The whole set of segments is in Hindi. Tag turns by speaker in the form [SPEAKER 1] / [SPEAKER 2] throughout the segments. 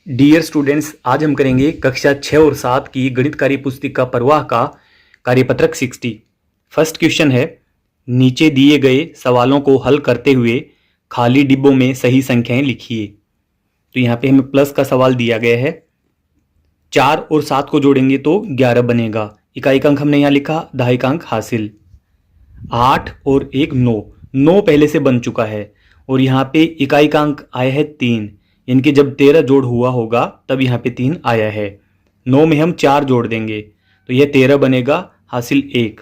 [SPEAKER 1] डियर स्टूडेंट्स, आज हम करेंगे कक्षा 6 और 7 की गणित कार्य पुस्तिका प्रवाह का कार्यपत्रक 60। फर्स्ट क्वेश्चन है, नीचे दिए गए सवालों को हल करते हुए खाली डिब्बों में सही संख्याएं लिखिए। तो यहाँ पे हमें प्लस का सवाल दिया गया है। 4 और 7 को जोड़ेंगे तो 11 बनेगा। इकाई अंक हमने यहाँ लिखा, दहाई अंक हासिल। 8 और 1 9, 9 पहले से बन चुका है और यहाँ पे इकाई का अंक आया है 3, इनके जब 13 जोड़ हुआ होगा तब यहाँ पे 3 आया है। 9 में हम 4 जोड़ देंगे तो यह 13 बनेगा, हासिल 1।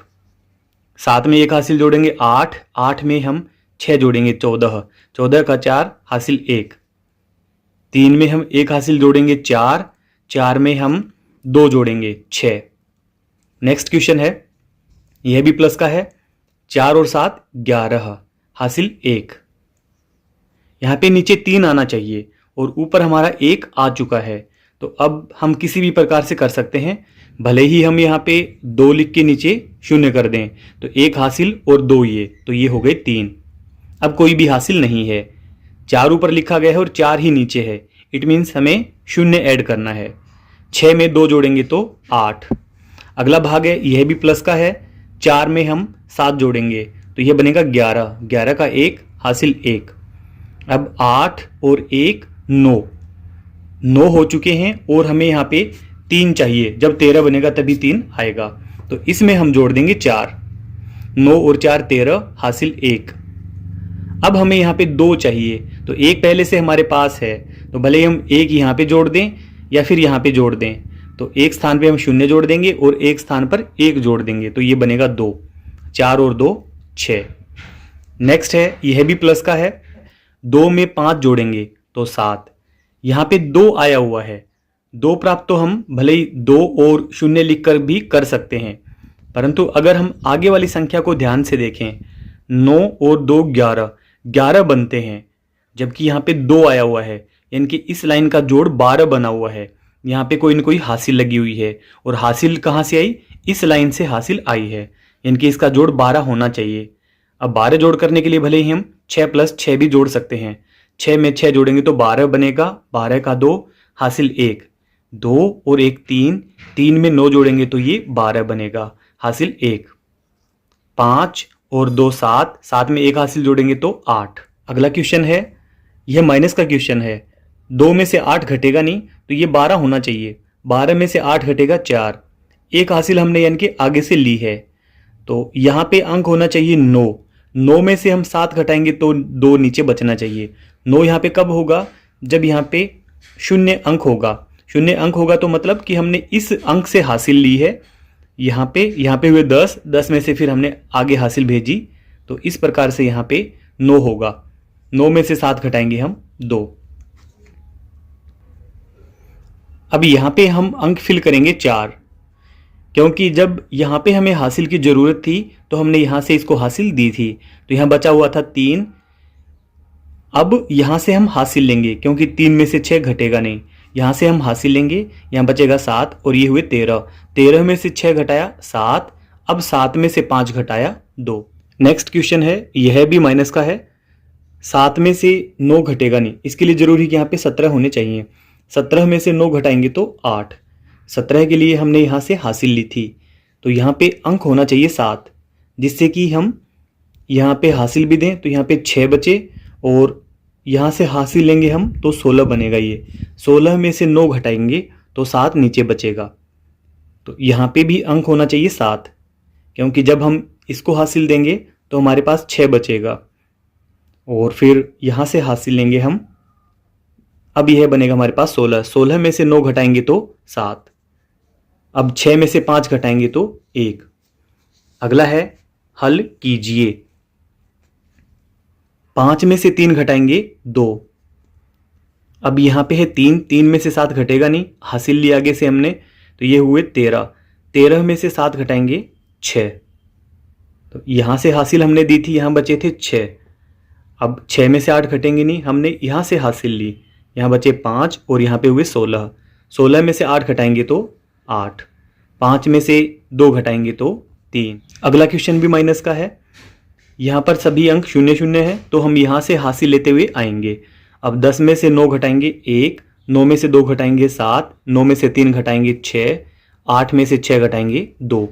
[SPEAKER 1] 7 में 1 हासिल जोड़ेंगे 8, 8 में हम 6 जोड़ेंगे 14, 14 का 4 हासिल 1। 3 में हम 1 हासिल जोड़ेंगे 4, 4 में हम 2 जोड़ेंगे 6। नेक्स्ट क्वेश्चन है, यह भी प्लस का है। 4 और 7 11, हासिल 1। यहाँ पे नीचे 3 आना चाहिए और ऊपर हमारा 1 आ चुका है। तो अब हम किसी भी प्रकार से कर सकते हैं, भले ही हम यहाँ पे 2 लिख के नीचे 0 कर दें तो 1 हासिल और 2 ये, तो ये हो गए 3। अब कोई भी हासिल नहीं है, 4 ऊपर लिखा गया है और 4 ही नीचे है। इट मीन्स हमें 0 ऐड करना है। 6 में 2 जोड़ेंगे तो 8। अगला भाग है, यह भी प्लस का है। 4 में हम 7 जोड़ेंगे तो यह बनेगा 11, 11 का 1 हासिल 1। अब 8 और 1 9, 9 हो चुके हैं और हमें यहाँ पे 3 चाहिए। जब 13 बनेगा तभी 3 आएगा, तो इसमें हम जोड़ देंगे 4। 9 और 4 13, हासिल 1। अब हमें यहाँ पे 2 चाहिए, तो 1 पहले से हमारे पास है, तो भले ही हम 1 यहाँ पे जोड़ दें या फिर यहाँ पे जोड़ दें। तो एक स्थान पे हम 0 जोड़ देंगे और एक स्थान पर 1 जोड़ देंगे, तो ये बनेगा 2। 4 और 2 6। नेक्स्ट है, यह भी प्लस का है। 2 में 5 जोड़ेंगे तो 7। यहाँ पे 2 आया हुआ है, 2 प्राप्त तो हम भले ही 2 और 0 लिखकर भी कर सकते हैं, परंतु अगर हम आगे वाली संख्या को ध्यान से देखें, 9 और 2 11, 11 बनते हैं, जबकि यहाँ पे 2 आया हुआ है, यानी कि इस लाइन का जोड़ 12 बना हुआ है। यहाँ पे कोई न कोई हासिल लगी हुई है और हासिल कहाँ से आई? इस लाइन से हासिल आई है, यानी कि इसका जोड़ 12 होना चाहिए। अब 12 जोड़ करने के लिए भले ही हम 6 + 6 भी जोड़ सकते हैं। 6 में 6 जोड़ेंगे तो 12 बनेगा, 12 का 2 हासिल 1। 2 और 1 3, 3 में 9 जोड़ेंगे तो ये 12 बनेगा, हासिल 1। 5 और 2 7, 7 में 1 हासिल जोड़ेंगे तो 8। अगला क्वेश्चन है, यह माइनस का क्वेश्चन है। 2 में से 8 घटेगा नहीं तो ये 12 होना चाहिए। 12 में से 8 घटेगा 4। 1 हासिल हमने यानी कि आगे से ली है, तो यहाँ पे अंक होना चाहिए 9। 9 में से हम 7 घटाएंगे तो 2 नीचे बचना चाहिए। 9 यहाँ पे कब होगा? जब यहाँ पे 0 अंक होगा। 0 अंक होगा तो मतलब कि हमने इस अंक से हासिल ली है। यहाँ पे हुए 10, 10 में से फिर हमने आगे हासिल भेजी, तो इस प्रकार से यहाँ पे 9 होगा। 9 में से 7 घटाएंगे हम 2। अब यहाँ पे हम अंक फिल करेंगे 4, क्योंकि जब यहाँ पे हमें हासिल की ज़रूरत थी तो हमने यहाँ से इसको हासिल दी थी, तो यहाँ बचा हुआ था 3। अब यहाँ से हम हासिल लेंगे क्योंकि 3 में से 6 घटेगा नहीं, यहाँ से हम हासिल लेंगे, यहाँ बचेगा 7 और ये हुए 13। 13 में से 6 घटाया 7, अब 7 में से 5 घटाया 2। नेक्स्ट क्वेश्चन है, यह भी माइनस का है। 7 में से 9 घटेगा नहीं, इसके लिए जरूरी कि यहाँ पे 17 होने चाहिए। 17 में से 9 घटाएंगे तो 8। 17 के लिए हमने यहाँ से हासिल ली थी, तो यहाँ पे अंक होना चाहिए 7, जिससे कि हम यहाँ पे हासिल भी दें तो यहाँ पे 6 बचे और यहाँ से हासिल लेंगे हम तो 16 बनेगा। ये 16 में से 9 घटाएंगे तो 7 नीचे बचेगा, तो यहाँ पे भी अंक होना चाहिए 7, क्योंकि जब हम इसको हासिल देंगे तो हमारे पास 6 बचेगा और फिर यहाँ से हासिल लेंगे हम। अब यह बनेगा हमारे पास 16। 16 में से 9 घटाएंगे तो 7। अब 6 में से 5 घटाएंगे तो 1। अगला है, हल कीजिए। 5 में से 3 घटाएंगे 2। अब यहाँ पे है 3, 3 में से 7 घटेगा नहीं, हासिल लिया आगे से हमने, तो ये हुए 13। 13 में से 7 घटाएंगे 6, तो यहाँ से हासिल हमने दी थी, यहाँ बचे थे 6। अब 6 में से 8 घटेंगे नहीं, हमने यहाँ से हासिल ली, यहाँ बचे 5 और यहाँ पे हुए 16। 16 में से 8 घटाएंगे तो 8। 5 में से 2 घटाएंगे तो 3। अगला क्वेश्चन भी माइनस का है। यहाँ पर सभी अंक 0 0 है, तो हम यहाँ से हासिल लेते हुए आएंगे। अब 10 में से 9 घटाएंगे 1, 9 में से 2 घटाएंगे 7, 9 में से 3 घटाएंगे 6, 8 में से 6 घटाएंगे 2।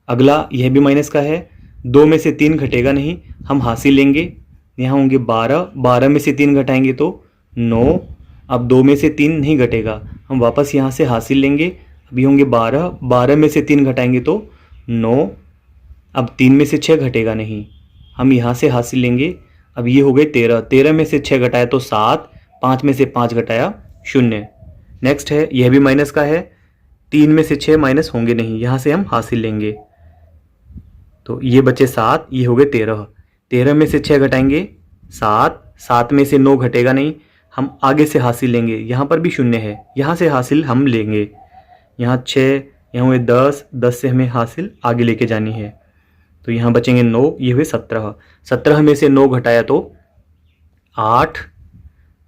[SPEAKER 1] अगला यह भी माइनस का है, 2 में से 3 घटेगा नहीं, हम हासिल लेंगे, यहाँ होंगे 12, 12 में से 3 घटाएंगे तो 9। अब 2 में से 3 नहीं घटेगा, हम वापस यहाँ से हासिल लेंगे, अभी होंगे 12, 12 में से 3 घटाएंगे तो 9। अब 3 में से 6 घटेगा नहीं, हम यहाँ से हासिल लेंगे, अब ये हो गए 13, 13 में से 6 घटाया तो 7, 5 में से 5 घटाया 0। नेक्स्ट है, यह भी माइनस का है, 3 में से 6 माइनस होंगे नहीं, यहाँ से हम हासिल लेंगे, तो ये बचे 7, ये हो गए 13, 13 में से 6 घटाएंगे 7, 7 में से 9 घटेगा नहीं, हम आगे से हासिल लेंगे, यहाँ पर भी 0 है, यहाँ से हासिल हम लेंगे, यहाँ 6, यहाँ हुए 10, 10 से हमें हासिल आगे लेके जानी है, तो यहाँ बचेंगे 9, ये हुए 17, 17 में से 9 घटाया तो 8,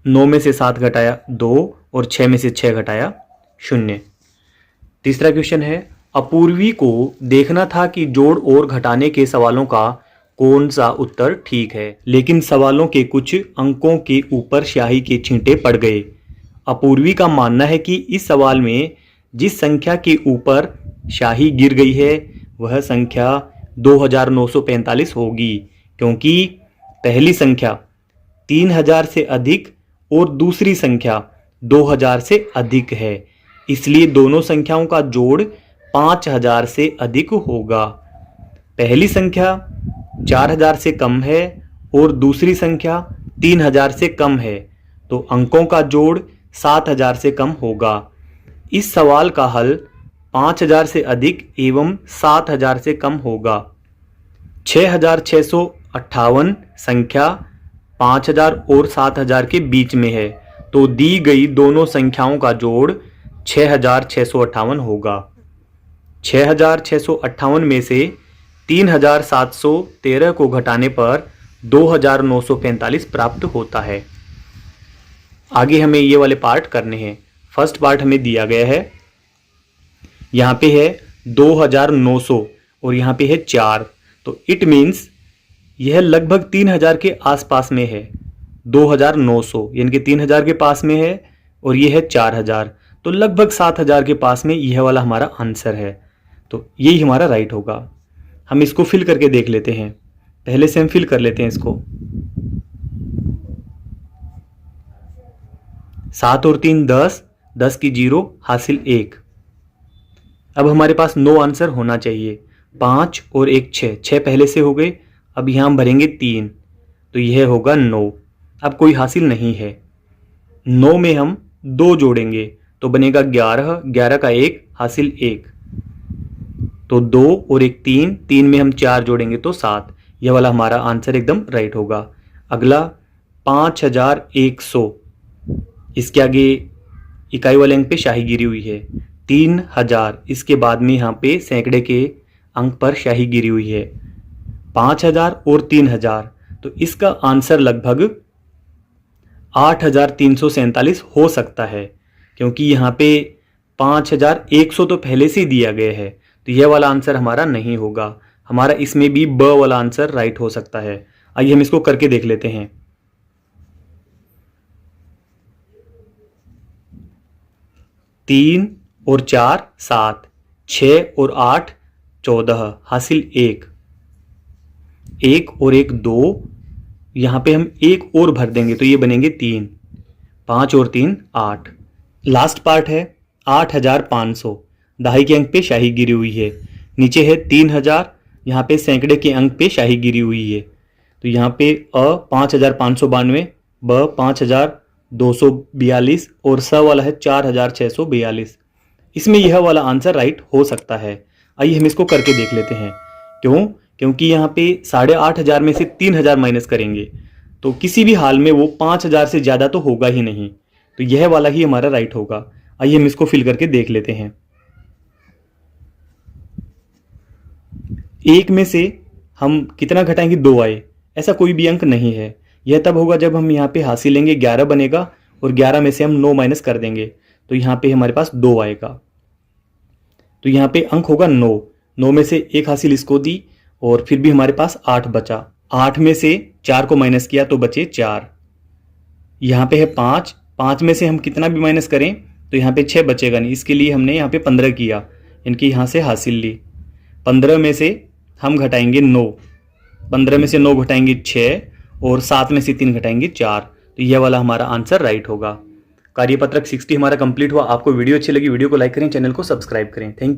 [SPEAKER 1] 9 में से 7 घटाया 2 और 6 में से 6 घटाया 0। तीसरा क्वेश्चन है, अपूर्वी को देखना था कि जोड़ और घटाने के सवालों का कौन सा उत्तर ठीक है, लेकिन सवालों के कुछ अंकों के ऊपर स्याही के छींटे पड़ गए। अपूर्वी का मानना है कि इस सवाल में जिस संख्या के ऊपर स्याही गिर गई है वह संख्या 2945 होगी, क्योंकि पहली संख्या 3000 से अधिक और दूसरी संख्या 2000 से अधिक है, इसलिए दोनों संख्याओं का जोड़ 5000 से अधिक होगा। पहली संख्या 4000 से कम है और दूसरी संख्या 3000 से कम है, तो अंकों का जोड़ 7000 से कम होगा। इस सवाल का हल 5000 से अधिक एवं 7000 से कम होगा। 6658 संख्या 5000 और 7000 के बीच में है, तो दी गई दोनों संख्याओं का जोड़ 6658 होगा। 6658 में से 3713 को घटाने पर 2945 प्राप्त होता है। आगे हमें ये वाले पार्ट करने हैं। फर्स्ट पार्ट हमें दिया गया है, यहाँ पे है 2900 और यहाँ पे है 4, तो इट मीन्स यह लगभग 3000 के आसपास में है। 2900 यानी कि 3000 के पास में है और ये है 4000, तो लगभग 7000 के पास में यह वाला हमारा आंसर है, तो यही हमारा राइट होगा। हम इसको फिल करके देख लेते हैं, पहले से हम फिल कर लेते हैं इसको। 7 और 3 10, 10 की 0 हासिल 1। अब हमारे पास 9 आंसर होना चाहिए। 5 और 1 6, 6 पहले से हो गए, अब यहाँ हम भरेंगे 3, तो यह होगा 9। अब कोई हासिल नहीं है, 9 में हम 2 जोड़ेंगे तो बनेगा 11, 11 का 1 हासिल 1, तो 2 और 1 3, 3 में हम 4 जोड़ेंगे तो 7। यह वाला हमारा आंसर एकदम राइट होगा। अगला 5100, इसके आगे इकाई वाले अंक पे स्याही गिरी हुई है। 3000, इसके बाद में यहाँ पे सैकड़े के अंक पर स्याही गिरी हुई है। 5000 और 3000, तो इसका आंसर लगभग 8347 हो सकता है, क्योंकि यहाँ पे 5100 तो पहले से ही दिया गया है, तो यह वाला आंसर हमारा नहीं होगा। हमारा इसमें भी ब वाला आंसर राइट हो सकता है। आइए हम इसको करके देख लेते हैं। 3 और 4 7, 6 और 8 14 हासिल 1, 1 और 1 2, यहाँ पे हम 1 और भर देंगे तो ये बनेंगे 3, 5 और 3 8। लास्ट पार्ट है 8500, दहाई के अंक पे स्याही गिरी हुई है। नीचे है 3000, यहाँ पे सैकड़े के अंक पे स्याही गिरी हुई है, तो यहाँ पे अ 5592, ब 5242 और स वाला है 4642। इसमें यह वाला आंसर राइट हो सकता है। आइए हम इसको करके देख लेते हैं। क्यों? क्योंकि यहाँ पे 8500 में से 3000 माइनस करेंगे तो किसी भी हाल में वो 5000 से ज़्यादा तो होगा ही नहीं, तो यह वाला ही हमारा राइट होगा। आइए हम इसको फिल करके देख लेते हैं। 1 में से हम कितना घटाएंगे? 2 आए, ऐसा कोई भी अंक नहीं है। यह तब होगा जब हम यहाँ पे हासिल लेंगे, 11 बनेगा और 11 में से हम 9 माइनस कर देंगे तो यहाँ पे हमारे पास 2 आएगा, तो यहाँ पे अंक होगा 9। 9 में से 1 हासिल इसको दी और फिर भी हमारे पास 8 बचा। 8 में से 4 को माइनस किया तो बचे 4। यहाँ पे है 5, 5 में से हम कितना भी माइनस करें तो यहाँ पे 6 बचेगा नहीं, इसके लिए हमने यहाँ पे 15 किया, इनकी यहाँ से हासिल ली। 15 में से हम घटाएंगे 9, 15 में से 9 घटाएंगे 6 और 7 में से 3 घटाएंगे 4, तो यह वाला हमारा आंसर राइट होगा। कार्यपत्रक 60 हमारा कंप्लीट हुआ। आपको वीडियो अच्छी लगी, वीडियो को लाइक करें, चैनल को सब्सक्राइब करें। Thank you.